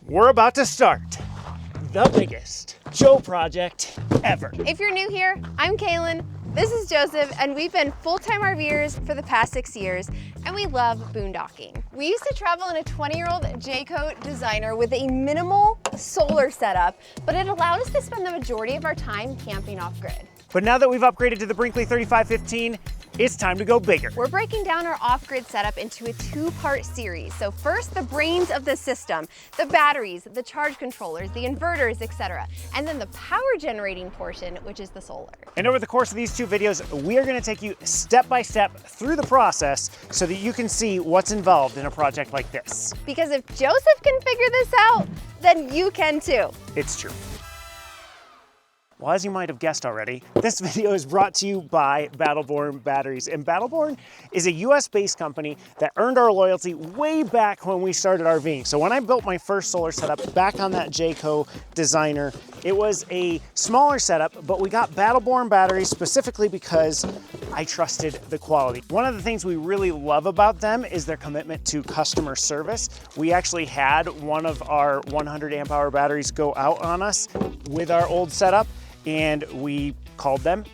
We're about to start the biggest Joe project ever. If you're new here, I'm Kalyn, this is Joseph, and we've been full-time RVers for the past 6 years, and we love boondocking. We used to travel in a 20-year-old Jayco Designer with a minimal solar setup, but it allowed us to spend the majority of our time camping off-grid. But now that we've upgraded to the Brinkley 3515, it's time to go bigger. We're breaking down our off-grid setup into a two-part series. So first, the brains of the system, the batteries, the charge controllers, the inverters, etc. And then the power generating portion, which is the solar. And over the course of these two videos, we are gonna take you step by step through the process so that you can see what's involved in a project like this. Because if Joseph can figure this out, then you can too. It's true. Well, as you might have guessed already, this video is brought to you by Battleborn Batteries. And Battleborn is a US-based company that earned our loyalty way back when we started RVing. So when I built my first solar setup back on that Jayco Designer, it was a smaller setup, but we got Battleborn batteries specifically because I trusted the quality. One of the things we really love about them is their commitment to customer service. We actually had one of our 100 amp hour batteries go out on us with our old setup, and we called them.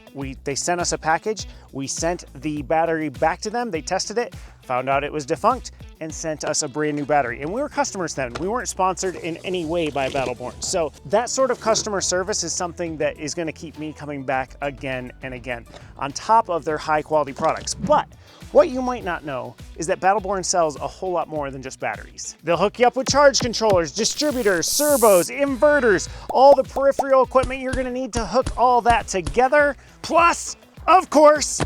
They sent us a package. We sent the battery back to them. They tested it, found out it was defunct, and sent us a brand new battery. And we were customers then. We weren't sponsored in any way by Battleborn. So that sort of customer service is something that is gonna keep me coming back again and again, on top of their high quality products. But what you might not know is that Battleborn sells a whole lot more than just batteries. They'll hook you up with charge controllers, distributors, servos, inverters, all the peripheral equipment you're gonna need to hook all that together. Plus, of course,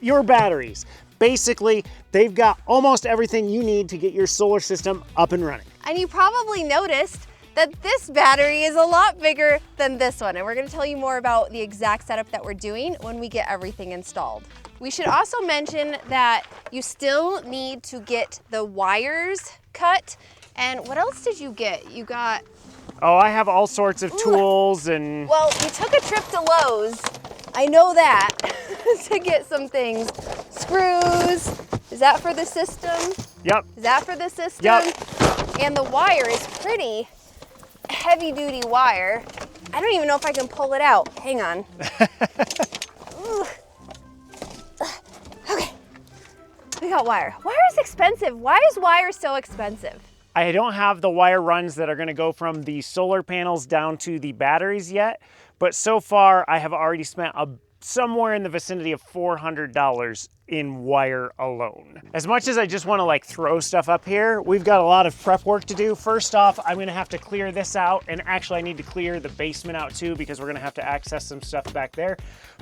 your batteries. Basically, they've got almost everything you need to get your solar system up and running. And you probably noticed that this battery is a lot bigger than this one. And we're gonna tell you more about the exact setup that we're doing when we get everything installed. We should also mention that you still need to get the wires cut. And what else did you get? You got... Oh, I have all sorts of tools and... Well, you took a trip to Lowe's, I know that, to get some things. Screws, is that for the system? Yep. Is that for the system? Yep. And the wire is pretty heavy duty wire. I don't even know if I can pull it out. Hang on. Okay, we got wire. Wire is expensive. Why is wire so expensive? I don't have the wire runs that are gonna go from the solar panels down to the batteries yet, but so far I have already spent somewhere in the vicinity of $400 in wire alone. As much as I just wanna like throw stuff up here, we've got a lot of prep work to do. First off, I'm gonna have to clear this out, and actually I need to clear the basement out too because we're gonna have to access some stuff back there.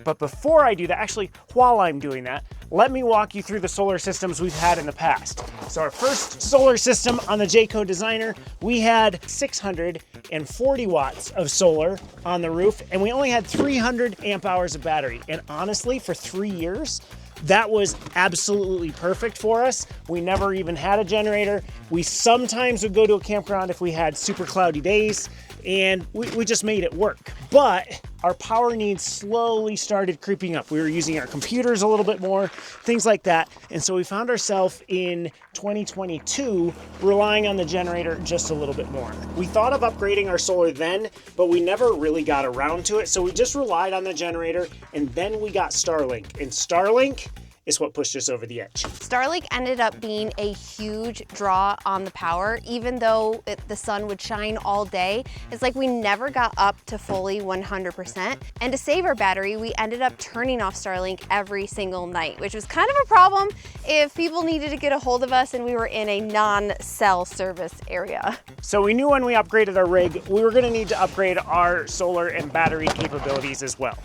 But before I do that, actually while I'm doing that, let me walk you through the solar systems we've had in the past. So our first solar system on the Jayco Designer, we had 640 watts of solar on the roof, and we only had 300 amp hours of battery. And honestly, for 3 years, that was absolutely perfect for us. We never even had a generator. We sometimes would go to a campground if we had super cloudy days, and we just made it work. But our power needs slowly started creeping up. We were using our computers a little bit more, things like that. And so we found ourselves in 2022 relying on the generator just a little bit more. We thought of upgrading our solar then, but we never really got around to it. So we just relied on the generator, and then we got Starlink. And Starlink is what pushed us over the edge. Starlink ended up being a huge draw on the power, even though the sun would shine all day. It's like we never got up to fully 100%. And to save our battery, we ended up turning off Starlink every single night, which was kind of a problem if people needed to get a hold of us and we were in a non-cell service area. So we knew when we upgraded our rig, we were gonna need to upgrade our solar and battery capabilities as well.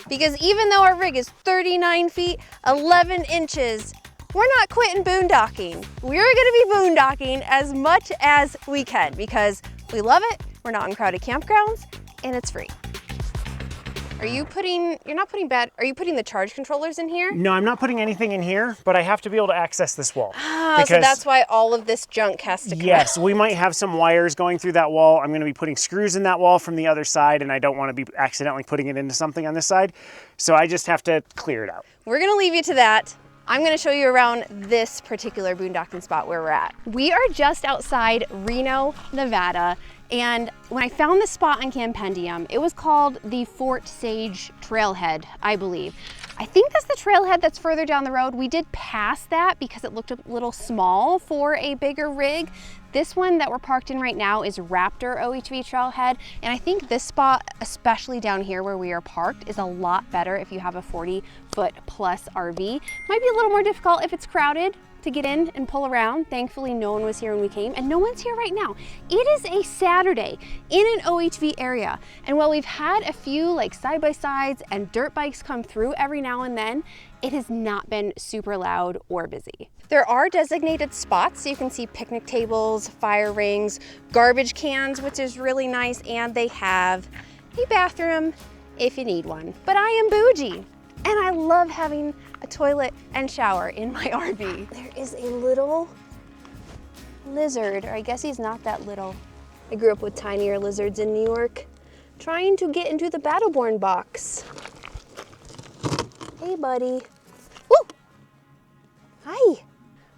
Because even though our rig is 39 feet, 11 inches, we're not quitting boondocking. We're gonna be boondocking as much as we can because we love it, we're not in crowded campgrounds, and it's free. Are you putting the charge controllers in here? No, I'm not putting anything in here, but I have to be able to access this wall. Oh, so that's why all of this junk has to come Yes, out. we might have some wires going through that wall. I'm gonna be putting screws in that wall from the other side, and I don't wanna be accidentally putting it into something on this side. So I just have to clear it out. We're gonna leave you to that. I'm gonna show you around this particular boondocking spot where we're at. We are just outside Reno, Nevada. And when I found this spot on Campendium, it was called the Fort Sage Trailhead, I believe. I think that's the trailhead that's further down the road. We did pass that because it looked a little small for a bigger rig. This one that we're parked in right now is Raptor OHV Trailhead. And I think this spot, especially down here where we are parked, is a lot better if you have a 40-foot plus RV. Might be a little more difficult if it's crowded to get in and pull around. Thankfully, no one was here when we came, and no one's here right now. It is a Saturday in an OHV area, and while we've had a few like side-by-sides and dirt bikes come through every now and then, it has not been super loud or busy. There are designated spots, so you can see picnic tables, fire rings, garbage cans, which is really nice, and they have a bathroom if you need one. But I am bougie, and I love having a toilet and shower in my RV. There is a little lizard, or I guess he's not that little. I grew up with tinier lizards in New York, trying to get into the Battleborn box. Hey, buddy. Woo! Hi.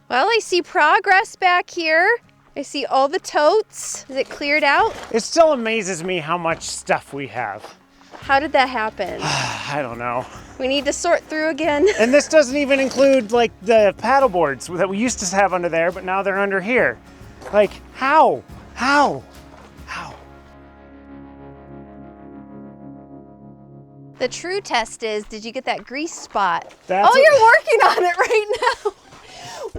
Well, I see progress back here. I see all the totes. Is it cleared out? It still amazes me how much stuff we have. How did that happen? I don't know. We need to sort through again. And this doesn't even include like the paddle boards that we used to have under there, but now they're under here. Like, how? How? How? The true test is, did you get that grease spot? That's oh, you're working on it right now.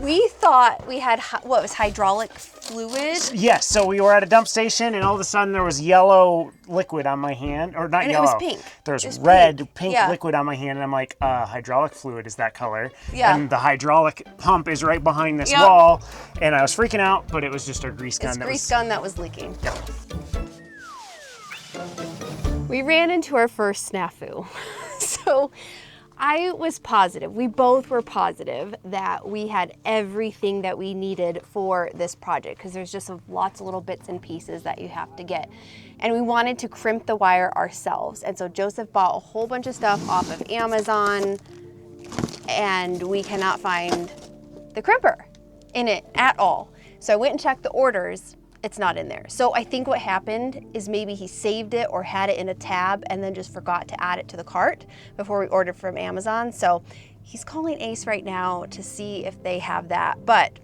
We thought we had, what was hydraulic fluid? Yes, so we were at a dump station and all of a sudden there was yellow liquid on my hand, or not And yellow. it was pink. There's red, pink Yeah. liquid on my hand, and I'm like, hydraulic fluid is that color. Yeah. And the hydraulic pump is right behind this Yep. wall, and I was freaking out, but it was just our grease gun. It's that grease was, gun that was leaking. Yep. We ran into our first snafu. So I was positive, we both were positive that we had everything that we needed for this project, because there's just lots of little bits and pieces that you have to get. And we wanted to crimp the wire ourselves. And so Joseph bought a whole bunch of stuff off of Amazon, and we cannot find the crimper in it at all. So I went and checked the orders. It's not in there. So I think what happened is maybe he saved it or had it in a tab and then just forgot to add it to the cart before we ordered from Amazon. So he's calling Ace right now to see if they have that, but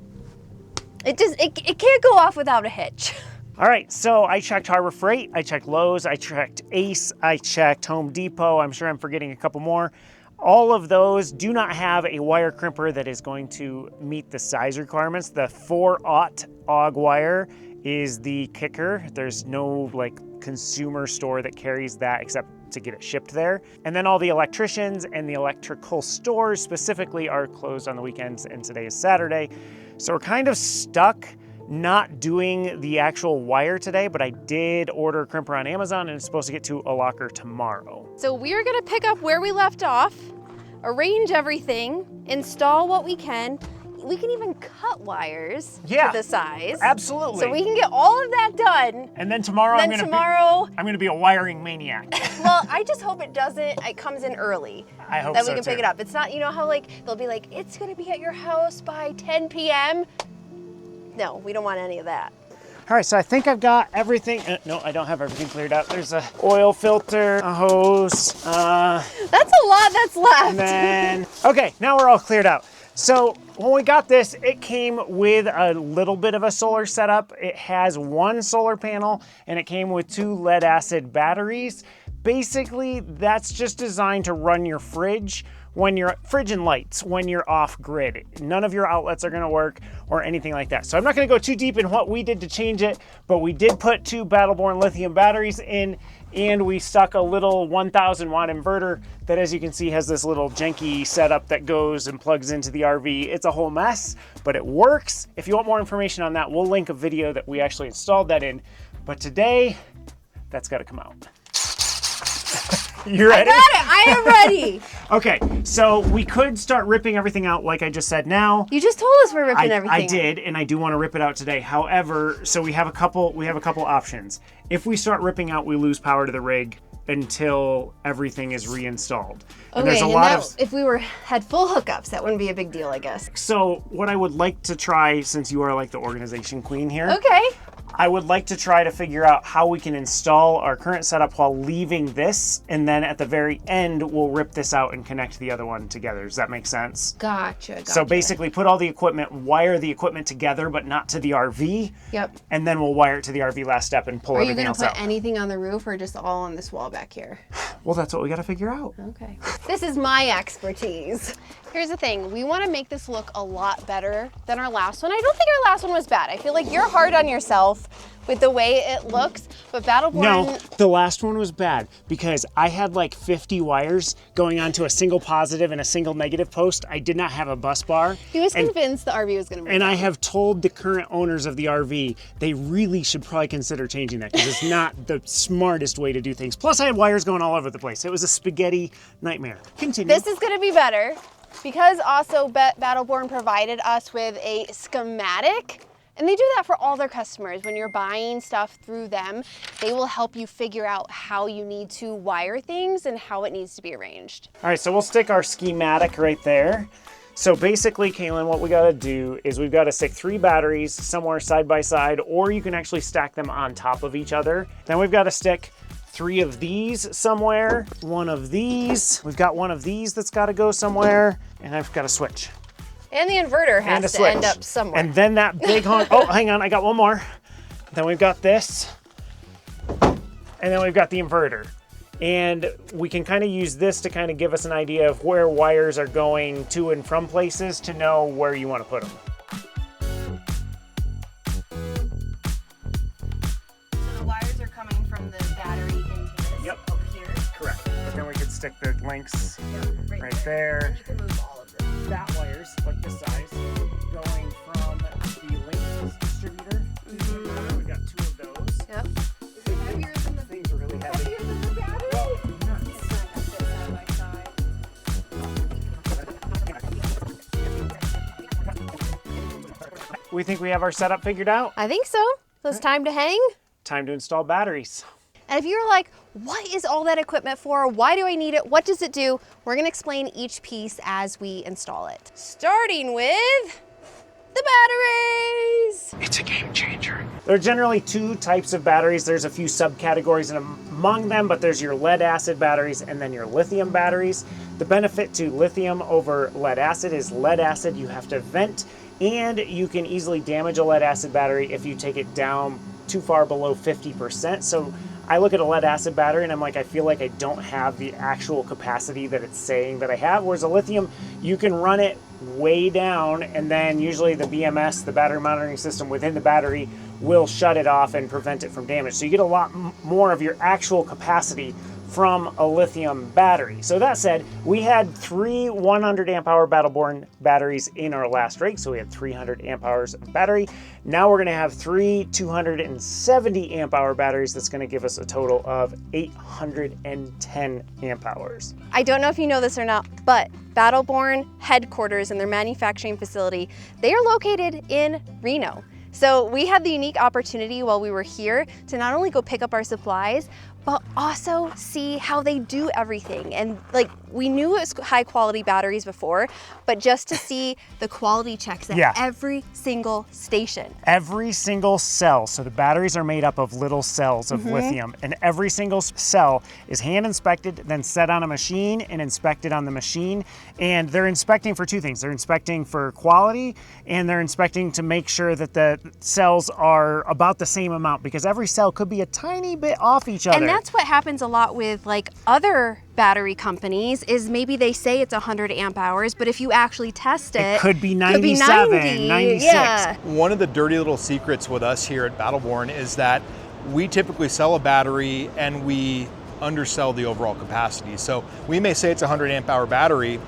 it can't go off without a hitch. All right, so I checked Harbor Freight, I checked Lowe's, I checked Ace, I checked Home Depot. I'm sure I'm forgetting a couple more. All of those do not have a wire crimper that is going to meet the size requirements. The 4/0 AUG wire is the kicker. There's no like consumer store that carries that except to get it shipped there. And then all the electricians and the electrical stores specifically are closed on the weekends, and today is Saturday. So we're kind of stuck not doing the actual wire today, but I did order a crimper on Amazon and it's supposed to get to a locker tomorrow. So we're gonna pick up where we left off, arrange everything, install what we can. We can even cut wires to the size. Absolutely. So we can get all of that done. And then tomorrow I'm gonna be a wiring maniac. Well, I just hope it comes in early. I hope that so we can too. pick it up. It's not, you know how like they'll be like, it's gonna be at your house by 10 p.m. No, we don't want any of that. All right, so I think I've got everything. No, I don't have everything cleared out. There's a oil filter, a hose. That's a lot that's left. And then, okay, now we're all cleared out. So when we got this, it came with a little bit of a solar setup. It has one solar panel and it came with 2 lead acid batteries. Basically, that's just designed to run your fridge and lights when you're off grid. None of your outlets are gonna work or anything like that. So I'm not gonna go too deep in what we did to change it, but we did put 2 Battleborn lithium batteries in, and we stuck a little 1000 watt inverter that, as you can see, has this little janky setup that goes and plugs into the RV. It's a whole mess, but it works. If you want more information on that, we'll link a video that we actually installed that in. But today, that's gotta come out. You ready? I got it, I am ready. Okay, so we could start ripping everything out like I just said now. You just told us we're ripping everything I did, and I do want to rip it out today. However, so we have a couple options. If we start ripping out, we lose power to the rig. until everything is reinstalled. And Okay, there's a and lot that, of if we had full hookups, that wouldn't be a big deal, I guess. So what I would like to try, since you are like the organization queen here, Okay. I would like to try to figure out how we can install our current setup while leaving this, and then at the very end, we'll rip this out and connect the other one together. Does that make sense? Gotcha. So basically put all the equipment, wire the equipment together, but not to the RV. Yep. And then we'll wire it to the RV last step and pull Are you everything going else to put out. anything on the roof or just all on this wall back here? Well, that's what we got to figure out. Okay. This is my expertise. Here's the thing. We want to make this look a lot better than our last one. I don't think our last one was bad. I feel like you're hard on yourself with the way it looks, but Battleborn... No, the last one was bad because I had like 50 wires going onto a single positive and a single negative post. I did not have a bus bar. He was convinced the RV was going to break And down. I have told the current owners of the RV, they really should probably consider changing that because it's not the smartest way to do things. Plus I had wires going all over the place. It was a spaghetti nightmare. Continue. This is going to be better because also Battleborn provided us with a schematic. And they do that for all their customers. When you're buying stuff through them, they will help you figure out how you need to wire things and how it needs to be arranged. All right, so we'll stick our schematic right there. So basically, Kalyn, what we gotta do is we've gotta stick 3 batteries somewhere side by side, or you can actually stack them on top of each other. Then we've gotta stick 3 of these somewhere, 1 of these. We've got 1 of these that's gotta go somewhere, and I've got a switch. And the inverter And a has to switch. end up somewhere. And then that big honk, oh, hang on, I got one more. Then we've got this, and then we've got the inverter. And we can kind of use this to kind of give us an idea of where wires are going to and from places to know where you want to put them. So the wires are coming from the battery into this up here. Correct. But then we could stick the links right there. You can move all of this. That wires, like this size, going from the links distributor. We've got 2 of those. Yep. Is it heavier than the Things are really heavy. heavier than the battery? Well, It's not gonna fit side by side. we think we have our setup figured out. I think so. So it's time to hang. Time to install batteries. And if you're like, what is all that equipment for? Why do I need it? What does it do? We're gonna explain each piece as we install it. Starting with the batteries. It's a game changer. There are generally 2 types of batteries. There's a few subcategories among them, but there's your lead acid batteries and then your lithium batteries. The benefit to lithium over lead acid is lead acid you have to vent, and you can easily damage a lead acid battery if you take it down too far below 50%. So I look at a lead acid battery and I'm like, I feel like I don't have the actual capacity that it's saying that I have. Whereas a lithium, you can run it way down, and then usually the BMS, the battery monitoring system within the battery, will shut it off and prevent it from damage. So you get a lot more of your actual capacity from a lithium battery. So that said, we had 3 100 amp hour Battleborn batteries in our last rig, so we had 300 amp hours of battery. Now we're gonna have 3 270 amp hour batteries. That's gonna give us a total of 810 amp hours. I don't know if you know this or not, but Battleborn headquarters and their manufacturing facility, they are located in Reno. So we had the unique opportunity while we were here to not only go pick up our supplies, but also see how they do everything. And like, we knew it was high quality batteries before, but just to see the quality checks at every single station. Every single cell, so the batteries are made up of little cells of lithium, and every single cell is hand inspected, then set on a machine and inspected on the machine. And they're inspecting for 2 things. They're inspecting for quality, and they're inspecting to make sure that the cells are about the same amount, because every cell could be a tiny bit off each other. And that's what happens a lot with like other battery companies, is maybe they say it's 100 amp hours, but if you actually test it, it could be 97, 90, 96. Yeah. One of the dirty little secrets with us here at Battleborn is that we typically sell a battery and we undersell the overall capacity. So we may say it's a 100 amp hour battery,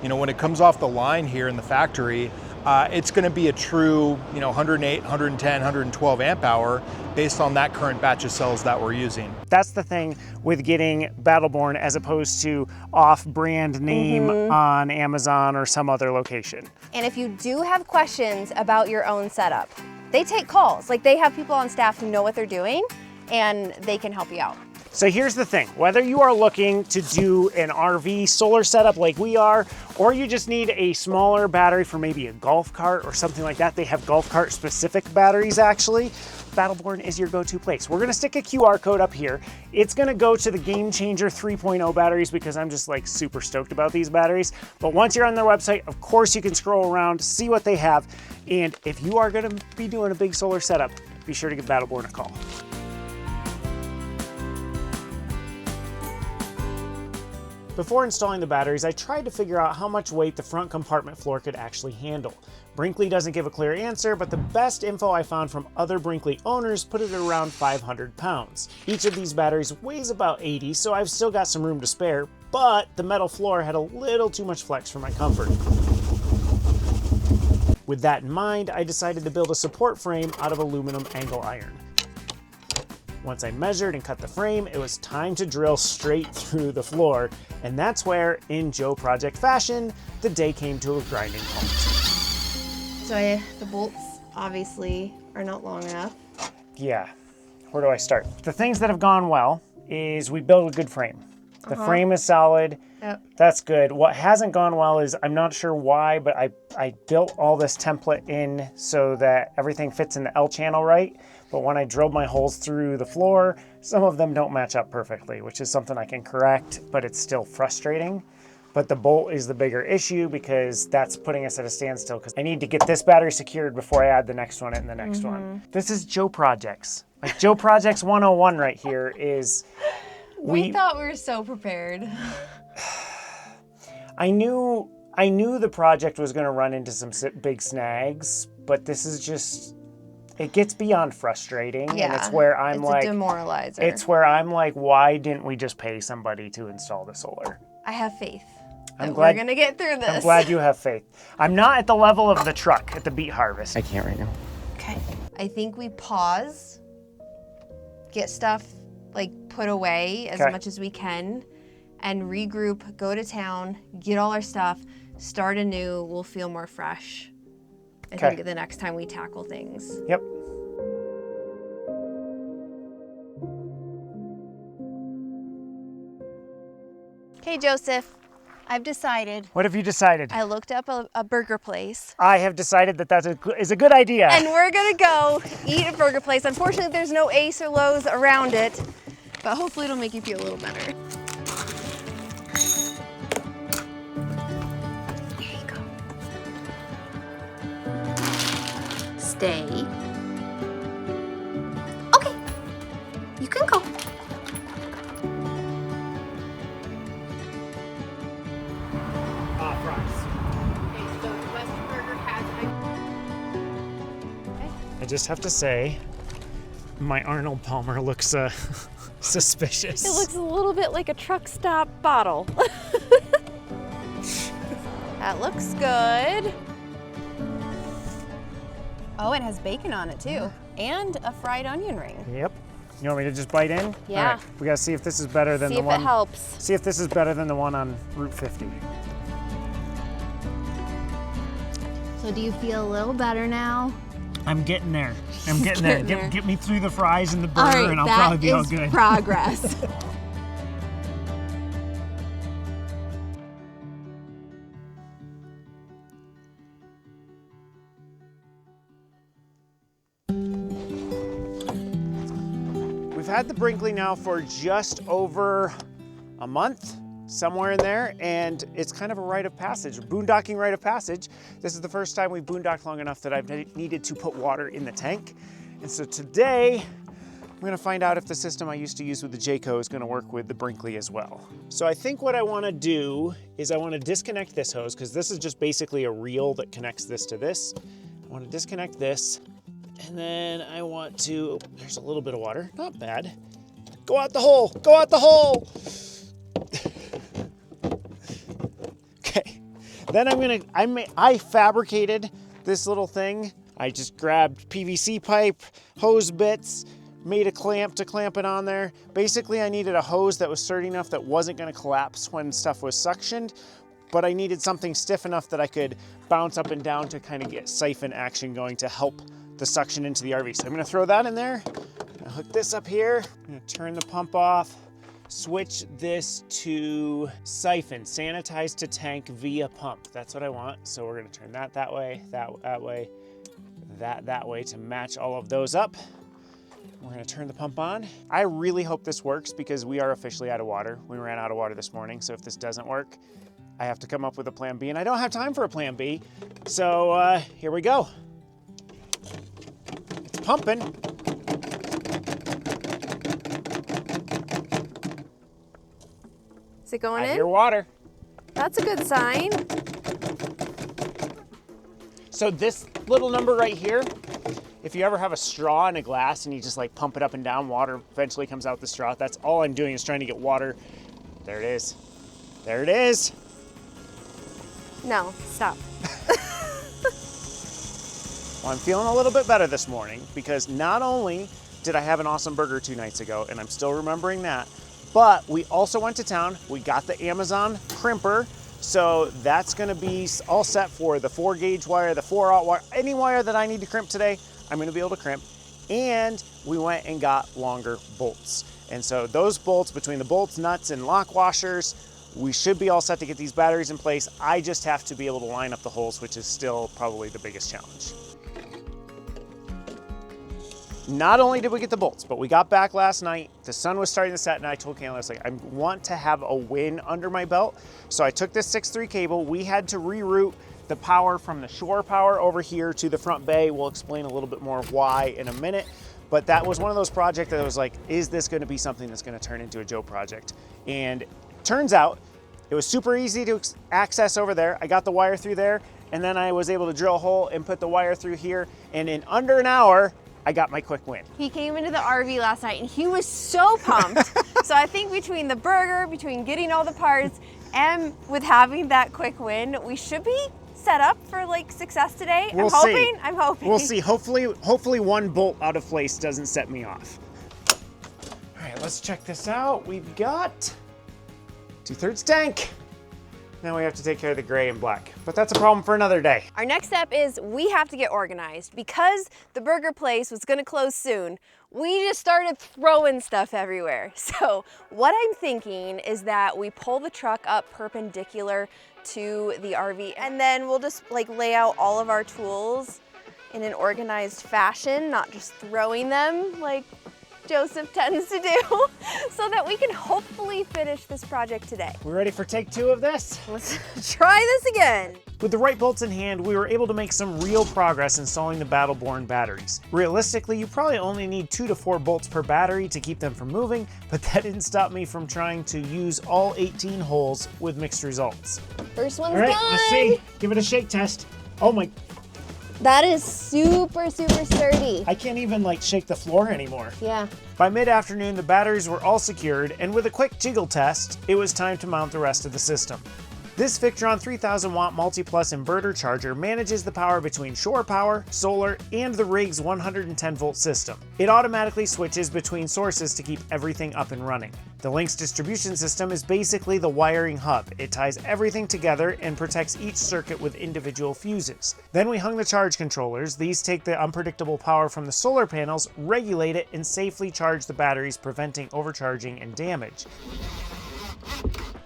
you know, when it comes off the line here in the factory, it's going to be a true, 108, 110, 112 amp hour based on that current batch of cells that we're using. That's the thing with getting Battleborn as opposed to off-brand name on Amazon or some other location. And if you do have questions about your own setup, they take calls. Like, they have people on staff who know what they're doing and they can help you out. So here's the thing, whether you are looking to do an RV solar setup like we are, or you just need a smaller battery for maybe a golf cart or something like that, they have golf cart specific batteries actually, Battleborn is your go-to place. We're gonna stick a QR code up here. It's gonna go to the Game Changer 3.0 batteries because I'm just like super stoked about these batteries. But once you're on their website, of course you can scroll around, see what they have. And if you are gonna be doing a big solar setup, be sure to give Battleborn a call. Before installing the batteries, I tried to figure out how much weight the front compartment floor could actually handle. Brinkley doesn't give a clear answer, but the best info I found from other Brinkley owners put it at around 500 pounds. Each of these batteries weighs about 80, so I've still got some room to spare, but the metal floor had a little too much flex for my comfort. With that in mind, I decided to build a support frame out of aluminum angle iron. Once I measured and cut the frame, it was time to drill straight through the floor, and that's where, in Joe Project fashion, the day came to a grinding halt. So the bolts obviously are not long enough. Yeah, where do I start? The things that have gone well is we built a good frame. The frame is solid. Yep. That's good. What hasn't gone well is, I'm not sure why, but I built all this template in so that everything fits in the L channel right. But when I drilled my holes through the floor, some of them don't match up perfectly, which is something I can correct, but it's still frustrating. But the bolt is the bigger issue because that's putting us at a standstill because I need to get this battery secured before I add the next one and the next one. This is Joe Projects. Like Joe Projects 101 right here is... We thought we were so prepared. I knew the project was going to run into some big snags, but this is just, it gets beyond frustrating. Yeah, and it's where I'm like, it's a demoralizer. It's where I'm like, why didn't we just pay somebody to install the solar? I have faith. I'm glad we're gonna get through this. I'm glad you have faith. I'm not at the level of the truck at the beet harvest. I can't right now. Okay. I think we pause, get stuff like put away as much as we can, and regroup, go to town, get all our stuff, start anew. We'll feel more fresh. I think the next time we tackle things. Yep. Okay, Joseph, I've decided. What have you decided? I looked up a burger place. I have decided that that is a good idea. And we're gonna go eat at burger place. Unfortunately, there's no Ace or Lowe's around it, but hopefully it'll make you feel a little better. Here you go. Stay. Okay, you can go. I just have to say, my Arnold Palmer looks suspicious. It looks a little bit like a truck stop bottle. That looks good. Oh, it has bacon on it too. And a fried onion ring. Yep. You want me to just bite in? Yeah. All right. We gotta see if this is better than the one. See if it helps. See if this is better than the one on Route 50. So do you feel a little better now? I'm getting there. I'm getting there. Get me through the fries and the burger, all right, and I'll probably be all that is good. Progress. We've had the Brinkley now for just over a month, somewhere in there, and it's kind of a rite of passage, a boondocking rite of passage. This is the first time we've boondocked long enough that I've needed to put water in the tank. And so today, I'm gonna find out if the system I used to use with the Jayco is gonna work with the Brinkley as well. So I think what I wanna do is I wanna disconnect this hose, because this is just basically a reel that connects this to this. I wanna disconnect this, and then I want to, there's a little bit of water, not bad. Go out the hole, go out the hole! Okay, then I fabricated this little thing. I just grabbed PVC pipe, hose bits, made a clamp to clamp it on there. Basically, I needed a hose that was sturdy enough that wasn't gonna collapse when stuff was suctioned, but I needed something stiff enough that I could bounce up and down to kind of get siphon action going to help the suction into the RV. So I'm gonna throw that in there, hook this up here. I'm gonna turn the pump off. Switch this to siphon, sanitize to tank via pump. That's what I want. So we're gonna turn that way, that way, that way to match all of those up. We're gonna turn the pump on. I really hope this works because we are officially out of water. We ran out of water this morning, so if this doesn't work, I have to come up with a plan B, and I don't have time for a plan B. So here we go. It's pumping. Is it going in? I hear water. That's a good sign. So this little number right here, if you ever have a straw in a glass and you just like pump it up and down, water eventually comes out the straw. That's all I'm doing is trying to get water. There it is. There it is. No, stop. Well, I'm feeling a little bit better this morning because not only did I have an awesome burger 2 nights ago, and I'm still remembering that, but we also went to town. We got the Amazon crimper. So that's gonna be all set for the 4-gauge wire, the 4-aught wire, any wire that I need to crimp today, I'm gonna be able to crimp. And we went and got longer bolts. And so those bolts, between the bolts, nuts, and lock washers, we should be all set to get these batteries in place. I just have to be able to line up the holes, which is still probably the biggest challenge. Not only did we get the bolts, but we got back last night. The sun was starting to set, and I told Kalyn, I was like, I want to have a win under my belt. So I took this 6-3 cable. We had to reroute the power from the shore power over here to the front bay. We'll explain a little bit more why in a minute. But that was one of those projects that I was like, is this going to be something that's going to turn into a Joe project? And turns out it was super easy to access over there. I got the wire through there, and then I was able to drill a hole and put the wire through here. And in under an hour, I got my quick win. He came into the RV last night and he was so pumped. So I think between the burger, between getting all the parts, and with having that quick win, we should be set up for like success today. We'll see. I'm hoping. We'll see. Hopefully one bolt out of place doesn't set me off. All right, let's check this out. We've got 2/3 tank. Now we have to take care of the gray and black, but that's a problem for another day. Our next step is we have to get organized. Because the burger place was gonna close soon, we just started throwing stuff everywhere. So what I'm thinking is that we pull the truck up perpendicular to the RV, and then we'll just like lay out all of our tools in an organized fashion, not just throwing them like Joseph tends to do, so that we can hopefully finish this project today. We ready for take 2 of this? Let's try this again. With the right bolts in hand, we were able to make some real progress installing the Battleborn batteries. Realistically, you probably only need 2 to 4 bolts per battery to keep them from moving, but that didn't stop me from trying to use all 18 holes with mixed results. First one's All right, done. let's see. Give it a shake test. Oh my, That is super, super sturdy. I can't even like shake the floor anymore. Yeah. By mid-afternoon, the batteries were all secured, and with a quick jiggle test, it was time to mount the rest of the system. This Victron 3000 watt multi-plus inverter charger manages the power between shore power, solar, and the rig's 110 volt system. It automatically switches between sources to keep everything up and running. The Lynx distribution system is basically the wiring hub. It ties everything together and protects each circuit with individual fuses. Then we hung the charge controllers. These take the unpredictable power from the solar panels, regulate it, and safely charge the batteries, preventing overcharging and damage.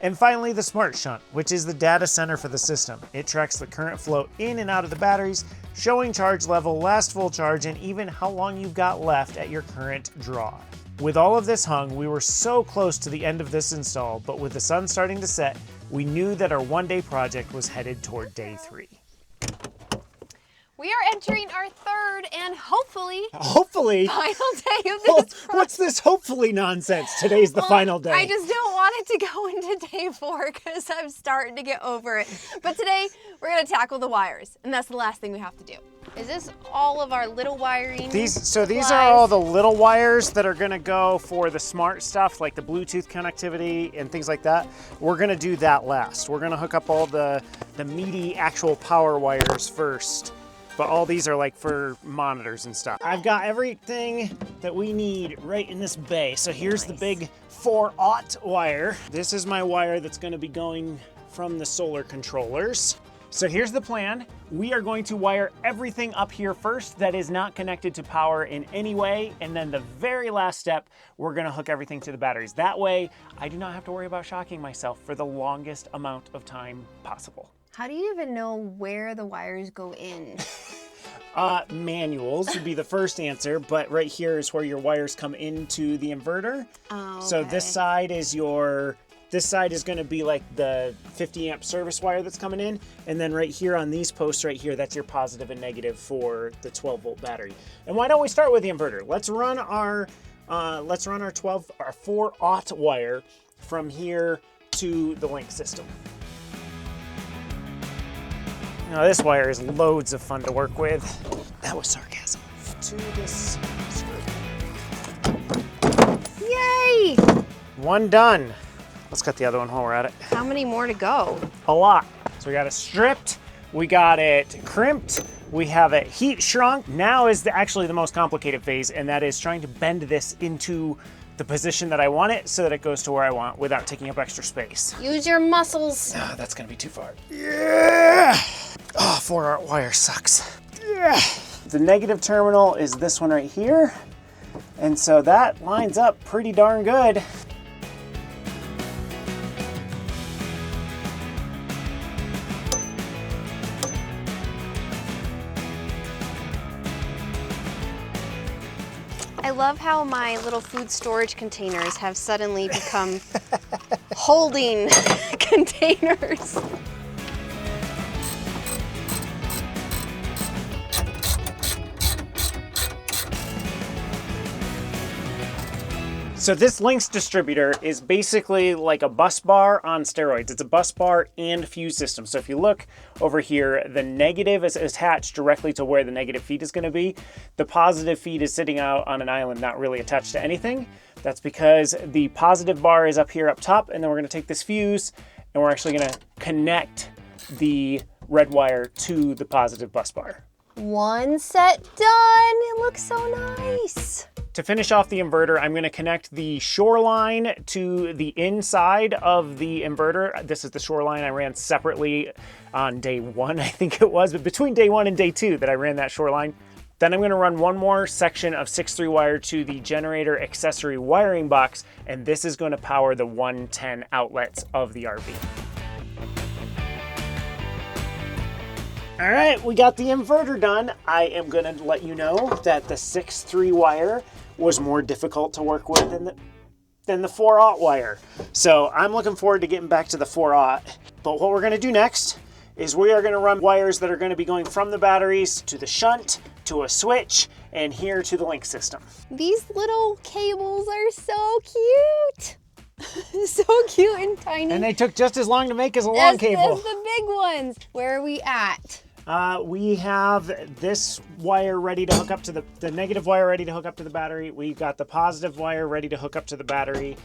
And finally, the Smart Shunt, which is the data center for the system. It tracks the current flow in and out of the batteries, showing charge level, last full charge, and even how long you've got left at your current draw. With all of this hung, we were so close to the end of this install, but with the sun starting to set, we knew that our one-day project was headed toward day 3. We are entering our third and hopefully final day of this project. What's this hopefully nonsense? Today's the final day. I just don't want it to go into day 4 because I'm starting to get over it. But today we're gonna tackle the wires, and that's the last thing we have to do. Is this all of our little wiring? These are all the little wires that are gonna go for the smart stuff, like the Bluetooth connectivity and things like that. We're gonna do that last. We're gonna hook up all the meaty actual power wires first. But all these are like for monitors and stuff. I've got everything that we need right in this bay. So here's the big 4-aught wire. This is my wire that's gonna be going from the solar controllers. So here's the plan. We are going to wire everything up here first that is not connected to power in any way. And then the very last step, we're gonna hook everything to the batteries. That way, I do not have to worry about shocking myself for the longest amount of time possible. How do you even know where the wires go in? Manuals would be the first answer, but right here is where your wires come into the inverter. Oh, okay. So this side is going to be like the 50 amp service wire that's coming in. And then right here on these posts right here, that's your positive and negative for the 12 volt battery. And why don't we start with the inverter? Let's run our 4-aught wire from here to the link system. Now this wire is loads of fun to work with. That was sarcasm. To this screw. Yay! One done. Let's cut the other one while we're at it. How many more to go? A lot. So we got it stripped, we got it crimped, we have it heat shrunk. Now is actually the most complicated phase, and that is trying to bend this into the position that I want it so that it goes to where I want without taking up extra space. Use your muscles. Ah, that's gonna be too far. Yeah! Oh, 4-aught wire sucks. Yeah! The negative terminal is this one right here. And so that lines up pretty darn good. I love how my little food storage containers have suddenly become holding containers. So this Lynx distributor is basically like a bus bar on steroids. It's a bus bar and fuse system. So if you look over here, the negative is attached directly to where the negative feed is going to be. The positive feed is sitting out on an island, not really attached to anything. That's because the positive bar is up here up top, and then we're going to take this fuse and we're actually going to connect the red wire to the positive bus bar. One set done. It looks so nice. To finish off the inverter, I'm going to connect the shoreline to the inside of the inverter. This is the shoreline I ran separately on day 1, I think it was, but between day 1 and day 2 that I ran that shoreline. Then I'm going to run one more section of 6-3 wire to the generator accessory wiring box, and this is going to power the 110 outlets of the RV. All right, we got the inverter done. I am going to let you know that the 6-3 wire was more difficult to work with than the 4-aught wire. So I'm looking forward to getting back to the 4-aught. But what we're going to do next is we are going to run wires that are going to be going from the batteries to the shunt, to a switch, and here to the link system. These little cables are so cute. So cute and tiny. And they took just as long to make as a long cable. As the big ones. Where are we at? We have this wire ready to hook up to the negative wire ready to hook up to the battery. We've got the positive wire ready to hook up to the battery.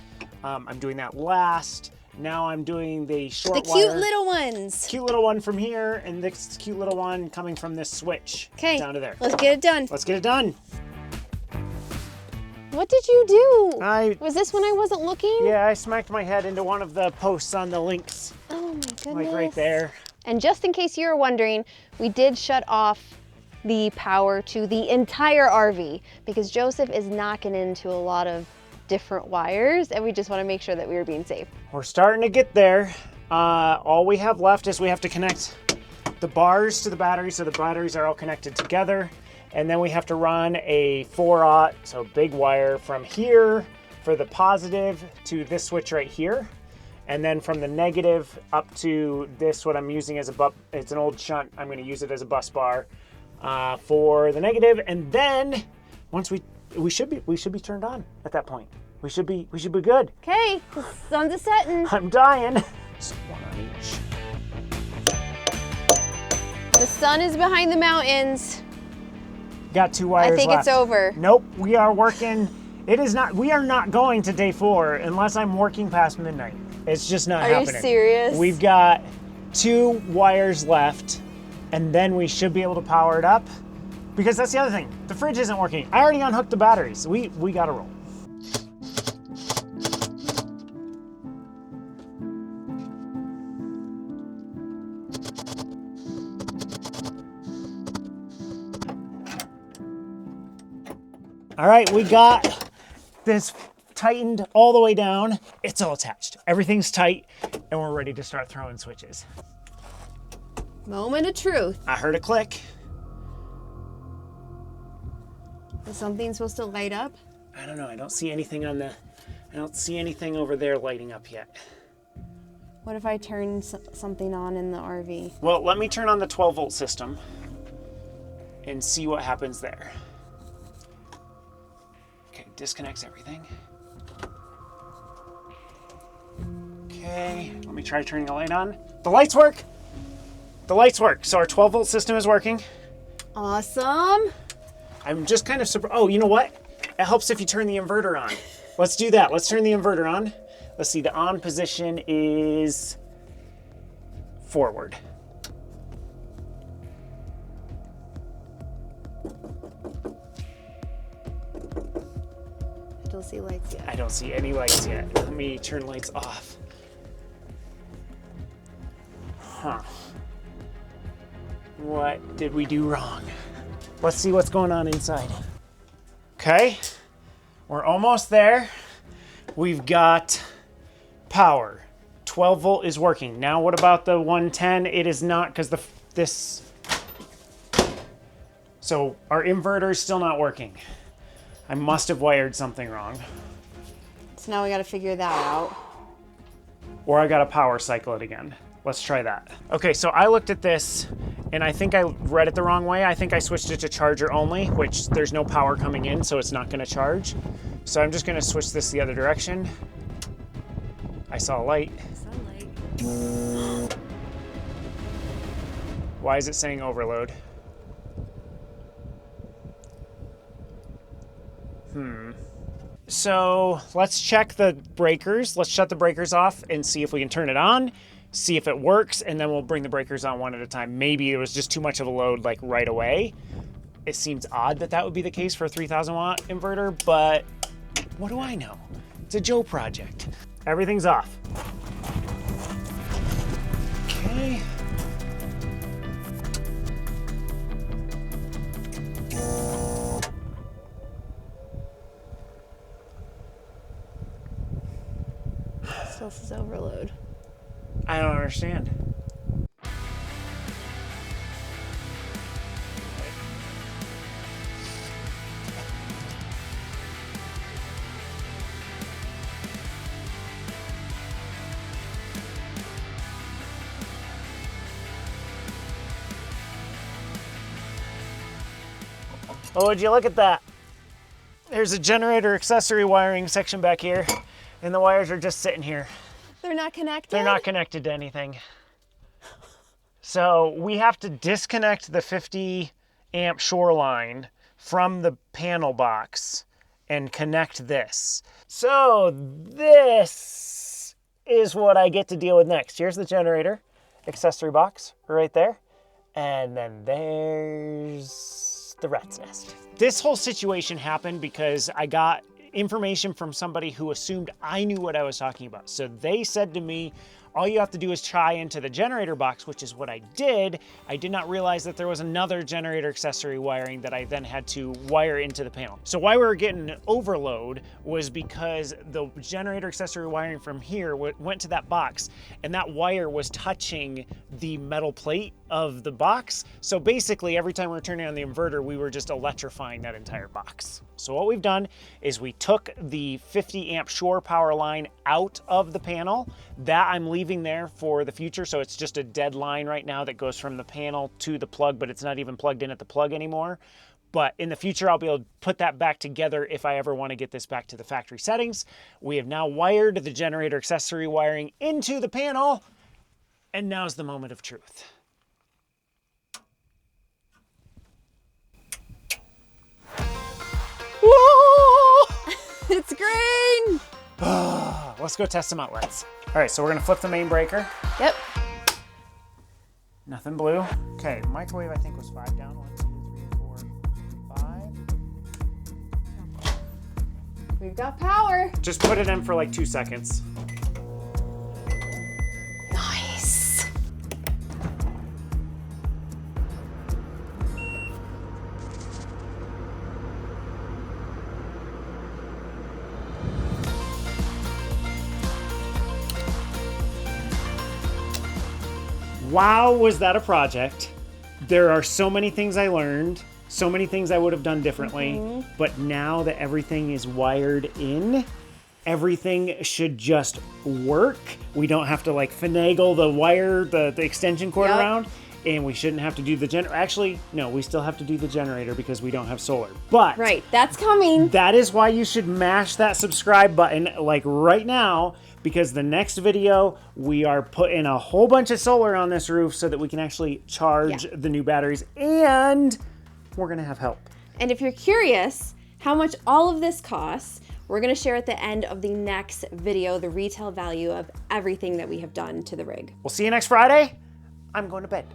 I'm doing that last. Now I'm doing the short wire. The cute little ones. Cute little one from here, and this cute little one coming from this switch. Okay. Down to there. Let's get it done. Let's get it done. What did you do? Was this when I wasn't looking? Yeah, I smacked my head into one of the posts on the links. Oh my goodness. Like right there. And just in case you're wondering, we did shut off the power to the entire RV because Joseph is knocking into a lot of different wires, and we just want to make sure that we were being safe. We're starting to get there. All we have left is we have to connect the bars to the battery so the batteries are all connected together. And then we have to run a 4-aught, so big wire from here for the positive to this switch right here. And then from the negative up to this, what I'm using as it's an old shunt. I'm gonna use it as a bus bar for the negative. And then once we should be turned on at that point. We should be good. Okay, the sun's a-setting. I'm dying. Just one on each. The sun is behind the mountains. Got 2 wires I think left. it's over. Nope, we are working. We are not going to day 4 unless I'm working past midnight. It's just not happening. Are you serious? We've got 2 wires left, and then we should be able to power it up. Because that's the other thing. The fridge isn't working. I already unhooked the batteries. We gotta roll. All right, we got this tightened all the way down. It's all attached. Everything's tight, and we're ready to start throwing switches. Moment of truth. I heard a click. Is something supposed to light up? I don't know, I don't see anything over there lighting up yet. What if I turn something on in the RV? Well, let me turn on the 12 volt system and see what happens there. Okay, disconnects everything. Okay, let me try turning the light on. The lights work! The lights work, so our 12 volt system is working. Awesome. I'm just kind of surprised. Oh, you know what? It helps if you turn the inverter on. Let's do that. Let's turn the inverter on. Let's see, the on position is forward. I don't see lights yet. I don't see any lights yet. Let me turn lights off. Huh. What did we do wrong? Let's see what's going on inside. Okay, we're almost there. We've got power. 12 volt is working. Now what about the 110? It is not, because so our inverter is still not working. I must have wired something wrong. So now we got to figure that out. Or I gotta power cycle it again. Let's try that. Okay, so I looked at this and I think I read it the wrong way. I think I switched it to charger only, which there's no power coming in, so it's not gonna charge. So I'm just gonna switch this the other direction. I saw a light. Sunlight. Why is it saying overload? So let's check the breakers. Let's shut the breakers off and see if we can turn it on, see if it works, and then we'll bring the breakers on one at a time. Maybe it was just too much of a load like right away. It seems odd that that would be the case for a 3,000 watt inverter, but what do I know? It's a Joe project. Everything's off. Okay. Still says overload. I don't understand. Oh, would you look at that? There's a generator accessory wiring section back here, and the wires are just sitting here. They're not connected? They're not connected to anything. So we have to disconnect the 50 amp shoreline from the panel box and connect this. So this is what I get to deal with next. Here's the generator accessory box right there. And then there's the rat's nest. This whole situation happened because I got information from somebody who assumed I knew what I was talking about. So they said to me, all you have to do is tie into the generator box, which is what I did. I did not realize that there was another generator accessory wiring that I then had to wire into the panel. So why we were getting an overload was because the generator accessory wiring from here went to that box, and that wire was touching the metal plate of the box. So basically every time we were turning on the inverter, we were just electrifying that entire box. So what we've done is we took the 50 amp shore power line out of the panel. That I'm leaving there for the future. So it's just a dead line right now that goes from the panel to the plug, but it's not even plugged in at the plug anymore. But in the future, I'll be able to put that back together if I ever want to get this back to the factory settings. We have now wired the generator accessory wiring into the panel, and now's the moment of truth. Whoa! It's green! Let's go test some outlets. All right, so we're gonna flip the main breaker. Yep. Nothing blue. Okay, microwave I think was 5 down. 1, 2, 3, 4, 5. We've got power. Just put it in for like 2 seconds. Nice. Wow, was that a project? There are so many things I learned, so many things I would have done differently, but now that everything is wired in, everything should just work. We don't have to like finagle the wire, the extension cord around, and we shouldn't have to do the generator. Actually, no, we still have to do the generator because we don't have solar. But right, that's coming. That is why you should mash that subscribe button like right now, because the next video, we are putting a whole bunch of solar on this roof so that we can actually charge the new batteries, and we're gonna have help. And if you're curious how much all of this costs, we're gonna share at the end of the next video the retail value of everything that we have done to the rig. We'll see you next Friday. I'm going to bed.